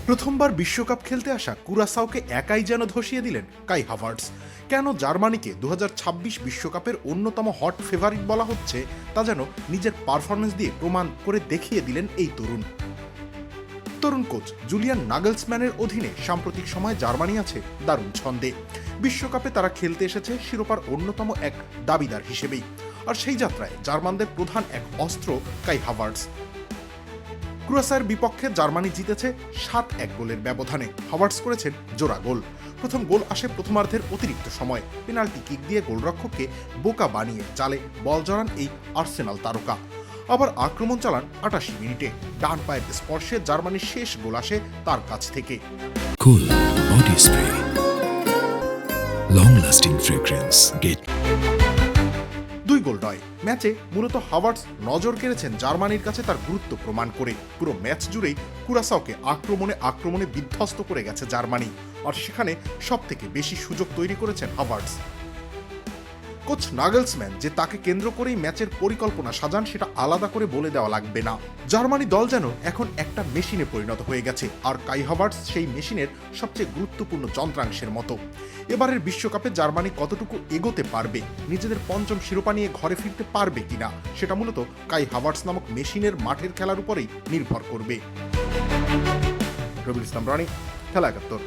প্রথমবার বিশ্বকাপ খেলতে আসা কুরাসাওকে একাই যেন ধসিয়ে দিলেন কাই হাভার্টস। কেন জার্মানিকে 2026 বিশ্বকাপের অন্যতম হট ফেভারিট বলা হচ্ছে তা যেন নিজের পারফরমেন্স দিয়ে প্রমাণ করে দেখিয়ে দিলেন এই তরুণ কোচ জুলিয়ান নাগলসম্যানের অধীনে সাম্প্রতিক সময় জার্মানি আছে দারুণ ছন্দে। বিশ্বকাপে তারা খেলতে এসেছে শিরোপার অন্যতম এক দাবিদার হিসেবেই, আর সেই যাত্রায় জার্মানদের প্রধান এক অস্ত্র কাই হাভার্টস। ক্রোয়েশিয়ার বিপক্ষে জার্মানি জিতেছে 7-1 গোলের ব্যবধানে। হাভার্টস করেছেন জোড়া গোল। প্রথম গোল আসে প্রথমার্ধের অতিরিক্ত সময়। পেনাল্টি কিক দিয়ে গোলরক্ষককে বোকা বানিয়ে জালে বল জড়ান এই আর্সেনাল তারকা। আবার আক্রমণ চালান 88 মিনিটে। ডান পায়ের স্পর্শে জার্মানির শেষ গোল আসে তার কাছ থেকে। Cool body spray, long lasting fragrance, get 2 গোল নয়, ম্যাচে মূলত হাভার্টস নজর কেড়েছেন জার্মানির কাছে তার গুরুত্ব প্রমাণ করে। পুরো ম্যাচ জুড়েই কুরাসাওকে আক্রমণে বিধ্বস্ত করে গেছে জার্মানি, আর সেখানে সবথেকে বেশি সুযোগ তৈরি করেছেন হাভার্টস। কোচ নাগলসম্যান যে তাকে কেন্দ্র করেই ম্যাচের পরিকল্পনা সাজান সেটা আলাদা করে বলে দেওয়া লাগবে না। জার্মানি দল যেন এখন একটা মেশিনে পরিণত হয়ে গেছে, আর কাই হাভার্টস সেই মেশিনের সবচেয়ে গুরুত্বপূর্ণ যন্ত্রাংশের মতো। এবারের বিশ্বকাপে জার্মানি কতটুকু এগোতে পারবে, নিজেদের পঞ্চম শিরোপা নিয়ে ঘরে ফিরতে পারবে কিনা, সেটা মূলত কাই হাভার্টস নামক মেশিনের মাঠের খেলার উপরেই নির্ভর করবে। রবিউল ইসলাম রানী, খেলা ৭১।